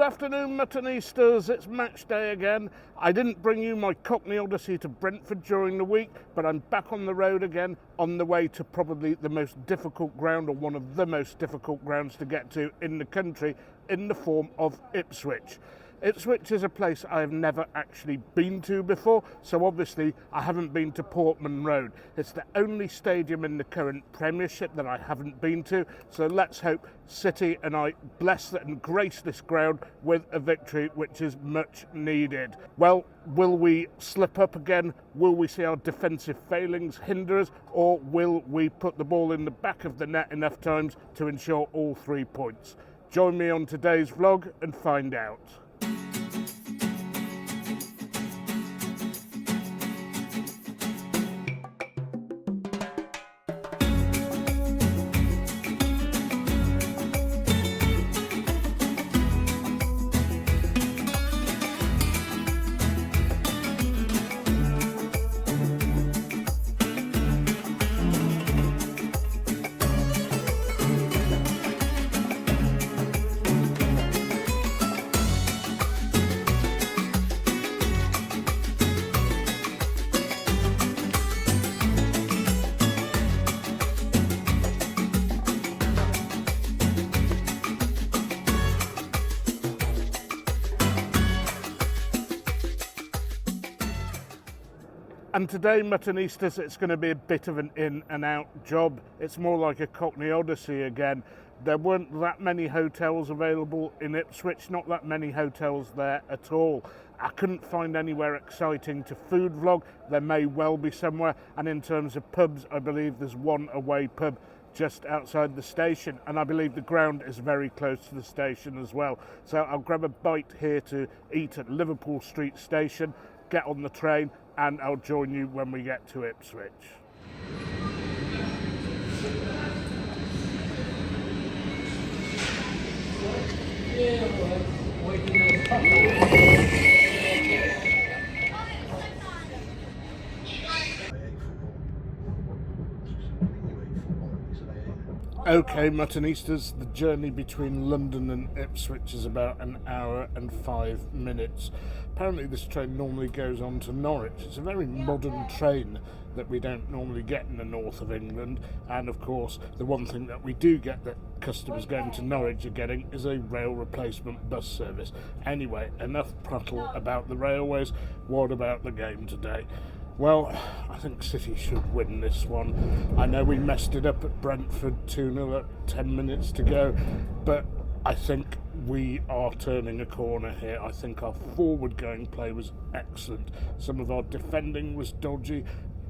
afternoon, Muttonistas. It's match day again. I didn't bring you my Cockney Odyssey to Brentford during the week, but I'm back on the road again, on the way to probably the most difficult ground, or one of the most difficult grounds to get to in the country, in the form of Ipswich. Ipswich is a place I have never actually been to before, so obviously I haven't been to Portman Road. It's the only stadium in the current Premiership that I haven't been to, so let's hope City and I bless and grace this ground with a victory, which is much needed. Well, will we slip up again? Will we see our defensive failings hinder us, or will we put the ball in the back of the net enough times to ensure all 3 points? Join me on today's vlog and find out. And today, Muttonistas, it's going to be a bit of an in and out job. It's more like a Cockney Odyssey again. There weren't that many hotels available in Ipswich, not that many hotels there at all. I couldn't find anywhere exciting to food vlog. There may well be somewhere. And in terms of pubs, I believe there's one away pub just outside the station, and I believe the ground is very close to the station as well. So I'll grab a bite here to eat at Liverpool Street Station, get on the train, and I'll join you when we get to Ipswich. Okay, Muttonistas, the journey between London and Ipswich is about an hour and 5 minutes. Apparently this train normally goes on to Norwich. It's a very modern train that we don't normally get in the north of England, and of course the one thing that we do get that customers going to Norwich are getting is a rail replacement bus service. Anyway, enough prattle about the railways. What about the game today? Well, I think City should win this one. I know we messed it up at Brentford 2-0 at 10 minutes to go, but I think we are turning a corner here. I think our forward-going play was excellent. Some of our defending was dodgy.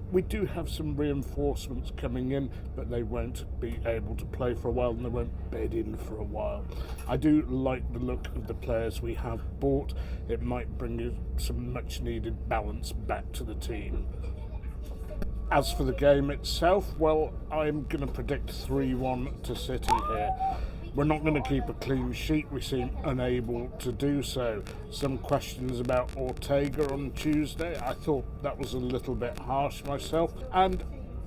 We do have some reinforcements coming in, but they won't be able to play for a while, and they won't bed in for a while. I do like the look of the players we have bought. It might bring some much needed balance back to the team. As for the game itself, well, I'm going to predict 3-1 to City here. We're not going to keep a clean sheet. We seem unable to do so. Some questions about Ortega on Tuesday. I thought that was a little bit harsh myself. And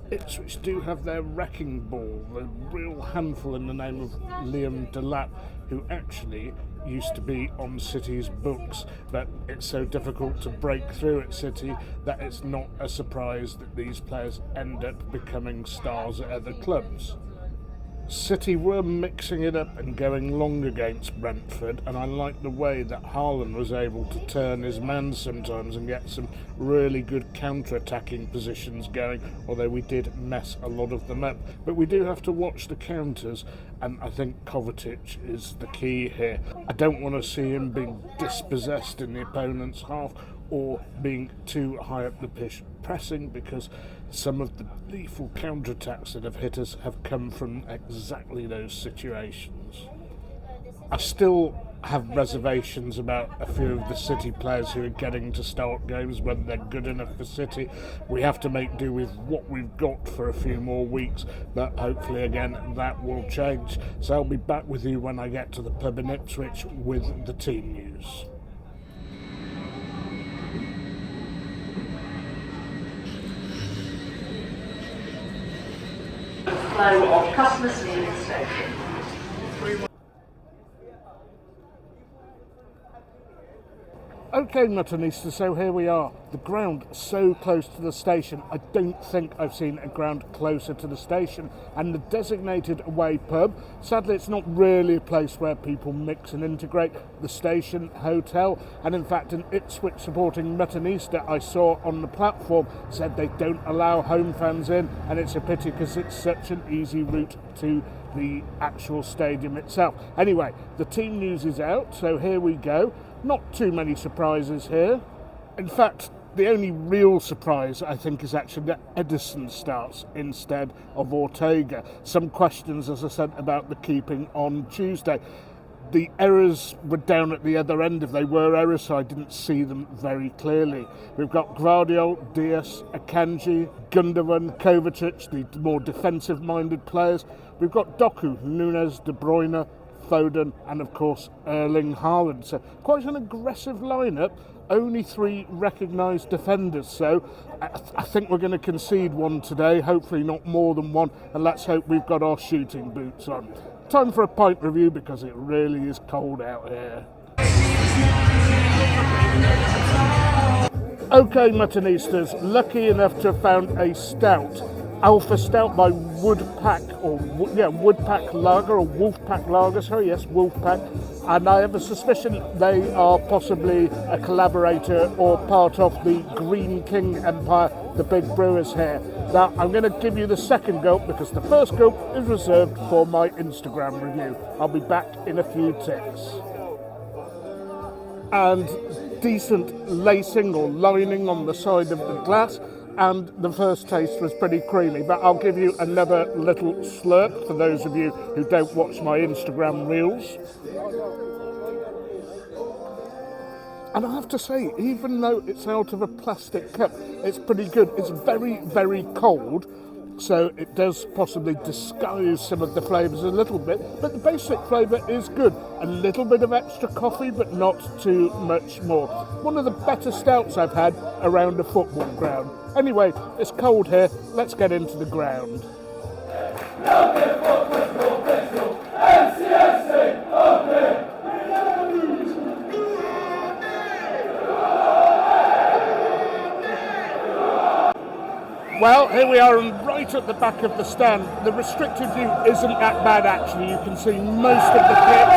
Ipswich do have their wrecking ball, the real handful in the name of Liam Delap, who actually used to be on City's books, but it's so difficult to break through at City that it's not a surprise that these players end up becoming stars at other clubs. City were mixing it up and going long against Brentford, and I like the way that Haaland was able to turn his man sometimes and get some really good counter-attacking positions going, although we did mess a lot of them up. But we do have to watch the counters, and I think Kovacic is the key here. I don't want to see him being dispossessed in the opponent's half or being too high up the pitch pressing, because some of the lethal counterattacks that have hit us have come from exactly those situations. I still have reservations about a few of the City players who are getting to start games, whether they're good enough for City. We have to make do with what we've got for a few more weeks, but hopefully again that will change. So I'll be back with you when I get to the pub in Ipswich with the team news. Flow of customers leaving the station. Okay, Muttonista, so here we are. The ground so close to the station. I don't think I've seen a ground closer to the station. And the designated away pub, sadly it's not really a place where people mix and integrate. The station hotel, and in fact an Ipswich supporting Muttonista I saw on the platform said they don't allow home fans in, and it's a pity because it's such an easy route to the actual stadium itself. Anyway, the team news is out, so here we go. Not too many surprises here. In fact, the only real surprise, I think, is actually that Edison starts instead of Ortega. Some questions, as I said, about the keeping on Tuesday. The errors were down at the other end. If they were errors, so I didn't see them very clearly. We've got Gvardiol, Diaz, Akanji, Gundogan, Kovacic, the more defensive-minded players. We've got Doku, Nunes, De Bruyne, Foden, and of course Erling Haaland. So quite an aggressive lineup. Only 3 recognised defenders, so I think we're going to concede one today, hopefully not more than one, and let's hope we've got our shooting boots on. Time for a pint review because it really is cold out here. Okay, Muttonistas, lucky enough to have found a stout. Alpha Stout by Woodpack Lager, or Wolfpack Lager, sorry, yes, Wolfpack. And I have a suspicion they are possibly a collaborator or part of the Green King Empire, the big brewers here. Now, I'm going to give you the second gulp because the first gulp is reserved for my Instagram review. I'll be back in a few ticks. And decent lacing or lining on the side of the glass. And the first taste was pretty creamy, but I'll give you another little slurp for those of you who don't watch my Instagram reels. And I have to say, even though it's out of a plastic cup, it's pretty good. It's very, very cold, so it does possibly disguise some of the flavours a little bit, but the basic flavour is good. A little bit of extra coffee, but not too much more. One of the better stouts I've had around a football ground. Anyway, it's cold here, let's get into the ground. Well, here we are, and right at the back of the stand. The restricted view isn't that bad, actually. You can see most of the pitch.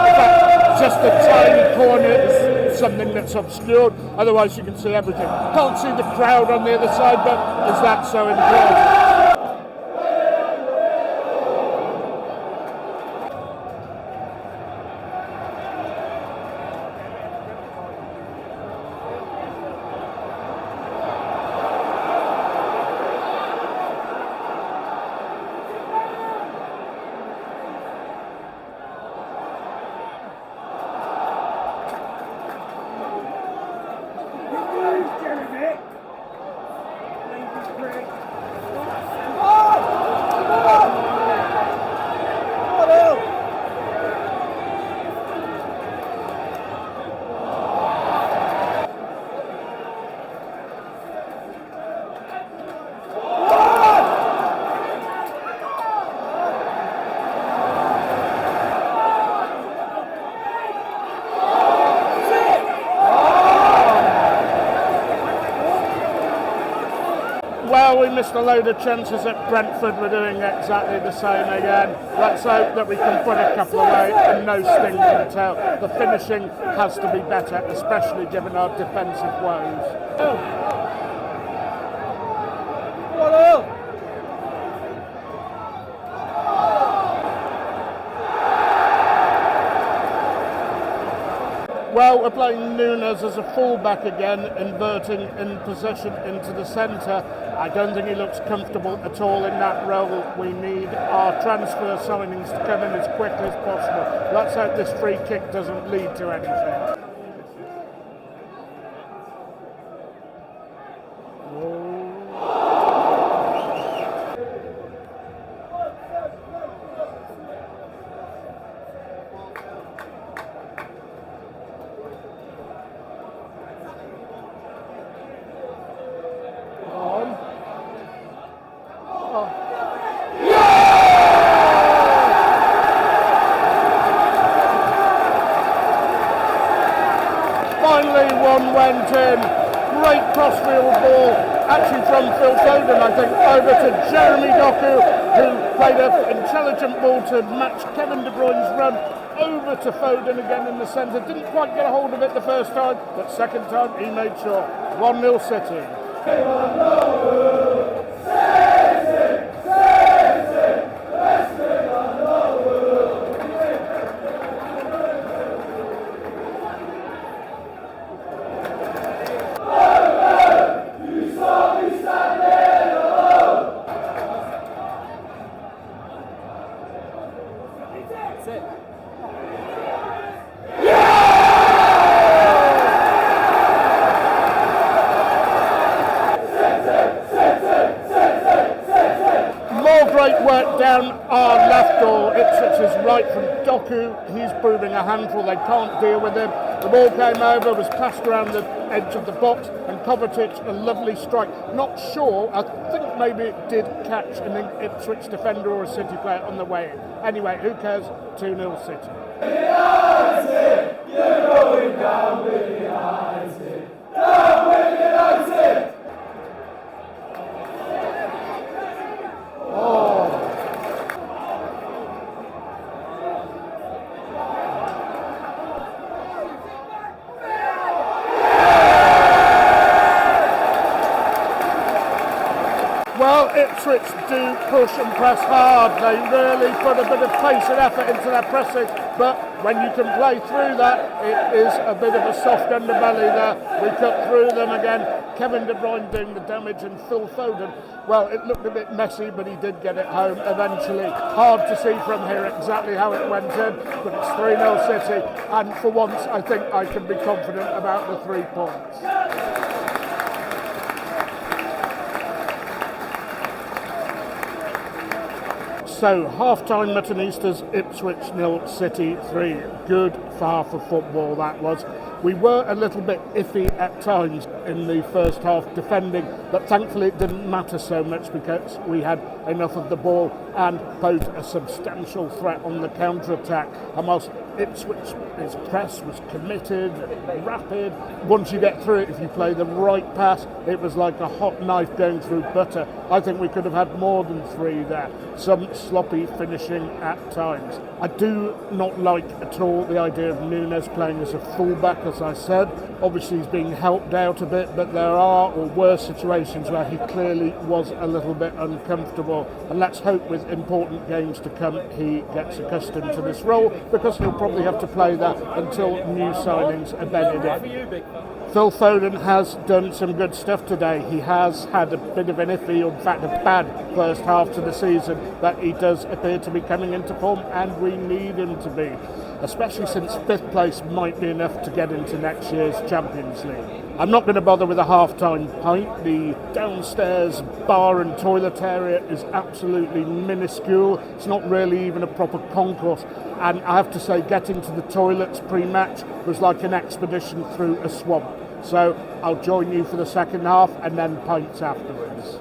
In fact, just a tiny corner is something that's obscured. Otherwise, you can see everything. Can't see the crowd on the other side, but is that so important? Well, we missed a load of chances at Brentford. We're doing exactly the same again. Let's hope that we can put a couple away and no sting can tell. The finishing has to be better, especially given our defensive woes. Oh. Well, we're playing Nunes as a fullback again, inverting in possession into the centre. I don't think he looks comfortable at all in that role. We need our transfer signings to come in as quickly as possible. Let's hope this free kick doesn't lead to anything. Finally, one went in. Great crossfield ball, actually from Phil Foden, I think, over to Jeremy Doku, who played an intelligent ball to match Kevin De Bruyne's run over to Foden again in the centre. Didn't quite get a hold of it the first time, but second time he made sure. 1-0 City. Great work down our left door. Ipswich's right from Doku. He's proving a handful. They can't deal with him. The ball came over, was passed around the edge of the box, and Kovacic, a lovely strike. Not sure, I think maybe it did catch an Ipswich defender or a City player on the way in. Anyway, who cares? 2-0 City. United, you're going down with United. Down with United. Well, Ipswich do push and press hard. They really put a bit of pace and effort into their pressing, but when you can play through that, it is a bit of a soft underbelly there. We cut through them again. Kevin De Bruyne doing the damage, and Phil Foden, well, it looked a bit messy, but he did get it home eventually. Hard to see from here exactly how it went in, but it's 3-0 City, and for once I think I can be confident about the 3 points. So, half-time Muttonistas, Ipswich 0, City 3. Good, far for football that was. We were a little bit iffy at times in the first half defending, but thankfully it didn't matter so much because we had enough of the ball and posed a substantial threat on the counter-attack. And whilst Ipswich's press was committed, rapid, once you get through it, if you play the right pass, it was like a hot knife going through butter. I think we could have had more than 3 there. Some sloppy finishing at times. I do not like at all the idea of Nunes playing as a fullback, as I said. Obviously he's being helped out a bit, but there are or were situations where he clearly was a little bit uncomfortable, and let's hope with important games to come he gets accustomed to this role, because he'll probably have to play that until new signings are bedded in. Phil Foden has done some good stuff today. He has had a bit of an iffy, or in fact a bad first half to the season, but he does appear to be coming into form, and we need him to be, especially since 5th place might be enough to get into next year's Champions League. I'm not going to bother with a half-time pint. The downstairs bar and toilet area is absolutely minuscule. It's not really even a proper concourse, and I have to say getting to the toilets pre-match was like an expedition through a swamp. So I'll join you for the second half and then pints afterwards.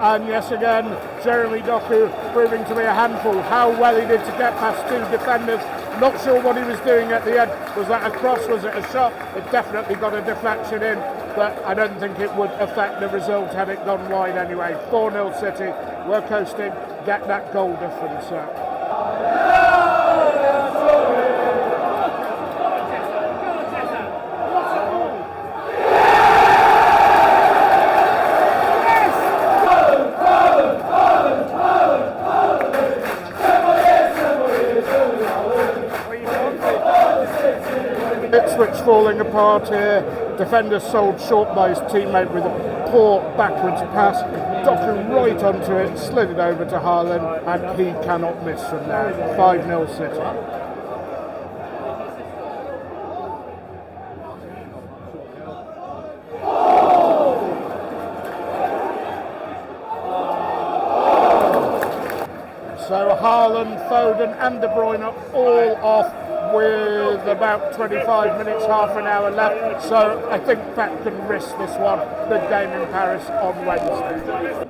And yes, again, Jeremy Doku proving to be a handful. How well he did to get past 2 defenders. Not sure what he was doing at the end. Was that a cross? Was it a shot? It definitely got a deflection in, but I don't think it would affect the result had it gone wide anyway. 4-0 City. We're coasting. Get that goal difference up. Ipswich falling apart here. Defender sold short by his teammate with a poor backwards pass. Doku right onto it, slid it over to Haaland, and he cannot miss from there. 5-0 City. So Haaland, Foden and De Bruyne are all off with about 25 minutes, half an hour left. So I think Pep can risk this one. Big game in Paris on Wednesday.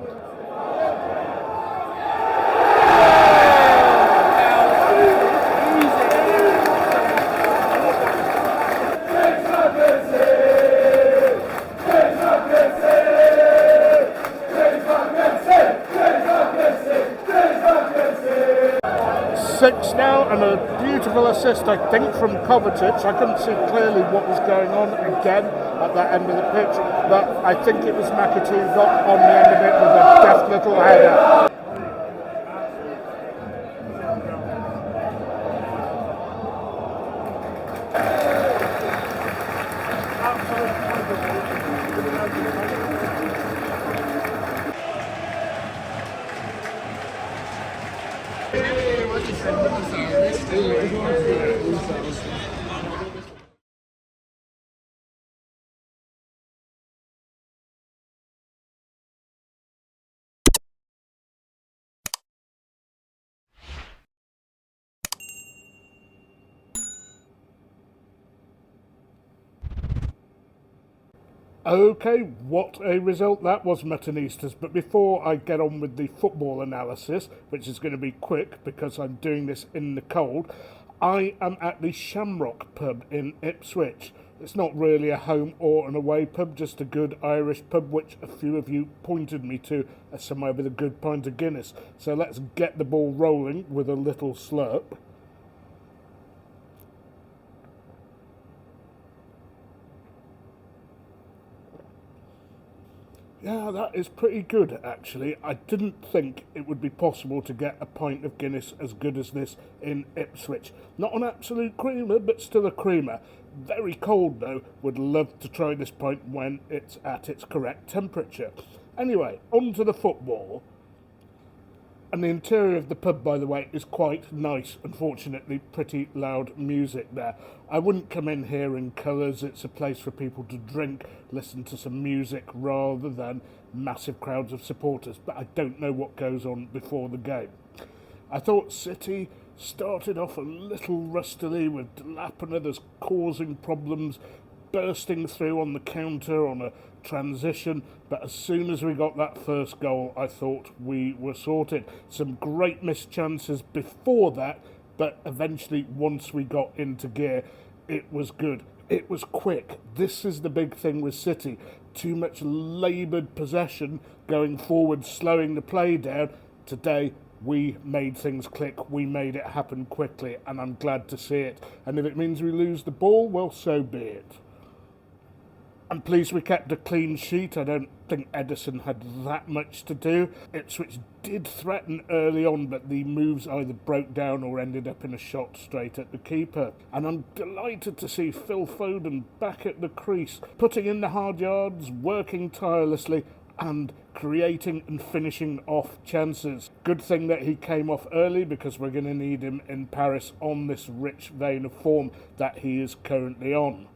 Six now, and a beautiful assist, I think, from Kovacic. I couldn't see clearly what was going on again at that end of the pitch, but I think it was McAtee who got on the end of it with a deft little header. Okay, what a result that was, Muttonistas. But before I get on with the football analysis, which is going to be quick because I'm doing this in the cold, I am at the Shamrock pub in Ipswich. It's not really a home or an away pub, just a good Irish pub, which a few of you pointed me to as somewhere with a good pint of Guinness. So let's get the ball rolling with a little slurp. Yeah, that is pretty good, actually. I didn't think it would be possible to get a pint of Guinness as good as this in Ipswich. Not an absolute creamer, but still a creamer. Very cold, though. Would love to try this pint when it's at its correct temperature. Anyway, on to the football. And the interior of the pub, by the way, is quite nice. Unfortunately, pretty loud music there. I wouldn't come in here in colours. It's a place for people to drink, listen to some music, rather than massive crowds of supporters. But I don't know what goes on before the game. I thought City started off a little rustily with Delap and others causing problems, bursting through on the counter on a transition, but as soon as we got that first goal, I thought we were sorted. Some great missed chances before that, but eventually once we got into gear, it was good. It was quick. This is the big thing with City. Too much laboured possession going forward, slowing the play down. Today, we made things click. We made it happen quickly, and I'm glad to see it. And if it means we lose the ball, well, so be it. I'm pleased we kept a clean sheet. I don't think Edison had that much to do. Ipswich did threaten early on, but the moves either broke down or ended up in a shot straight at the keeper. And I'm delighted to see Phil Foden back at the crease, putting in the hard yards, working tirelessly, and creating and finishing off chances. Good thing that he came off early, because we're going to need him in Paris on this rich vein of form that he is currently on.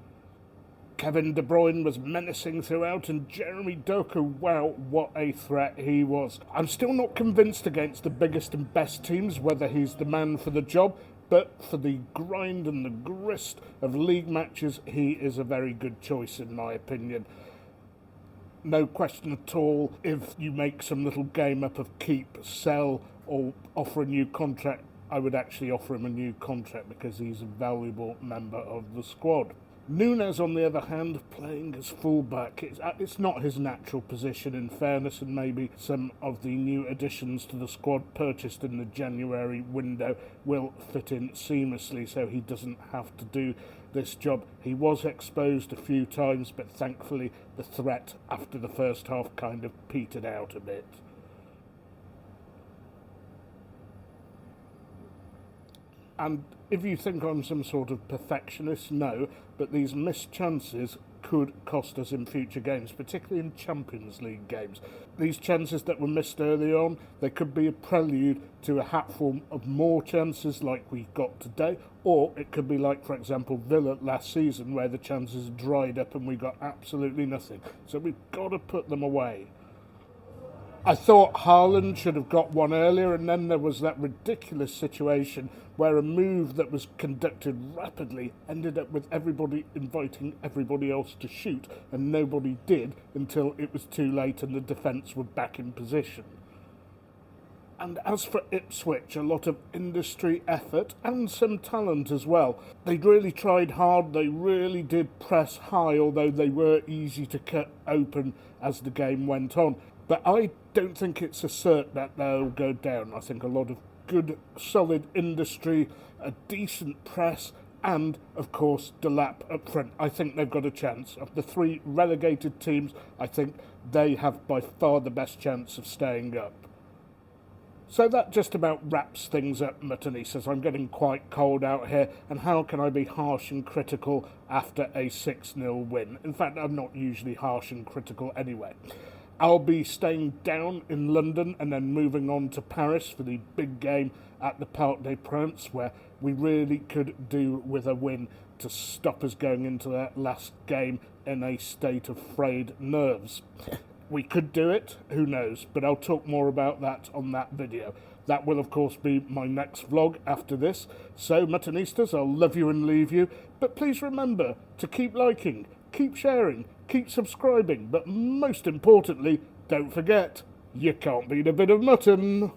Kevin De Bruyne was menacing throughout, and Jeremy Doku, wow, what a threat he was. I'm still not convinced against the biggest and best teams whether he's the man for the job, but for the grind and the grist of league matches, he is a very good choice in my opinion. No question at all, if you make some little game up of keep, sell, or offer a new contract, I would actually offer him a new contract because he's a valuable member of the squad. Nunes, on the other hand, playing as fullback, it's not his natural position in fairness, and maybe some of the new additions to the squad purchased in the January window will fit in seamlessly so he doesn't have to do this job. He was exposed a few times, but thankfully the threat after the first half kind of petered out a bit. And if you think I'm some sort of perfectionist, no, but these missed chances could cost us in future games, particularly in Champions League games. These chances that were missed early on, they could be a prelude to a hatful of more chances like we got today, or it could be like, for example, Villa last season, where the chances dried up and we got absolutely nothing. So we've got to put them away. I thought Haaland should have got one earlier, and then there was that ridiculous situation where a move that was conducted rapidly ended up with everybody inviting everybody else to shoot, and nobody did until it was too late and the defence were back in position. And as for Ipswich, a lot of industry, effort and some talent as well. They really tried hard, they really did press high, although they were easy to cut open as the game went on. But I don't think it's a cert that they'll go down. I think a lot of good, solid industry, a decent press, and, of course, Delap up front. I think they've got a chance. Of the three relegated teams, I think they have by far the best chance of staying up. So that just about wraps things up, Muttonistas. I'm getting quite cold out here, and how can I be harsh and critical after a 6-0 win? In fact, I'm not usually harsh and critical anyway. I'll be staying down in London and then moving on to Paris for the big game at the Parc des Princes, where we really could do with a win to stop us going into that last game in a state of frayed nerves. We could do it, who knows, but I'll talk more about that on that video. That will, of course, be my next vlog after this. So, Muttonistas, I'll love you and leave you, but please remember to keep liking, keep sharing, keep subscribing, but most importantly, don't forget, you can't beat a bit of mutton.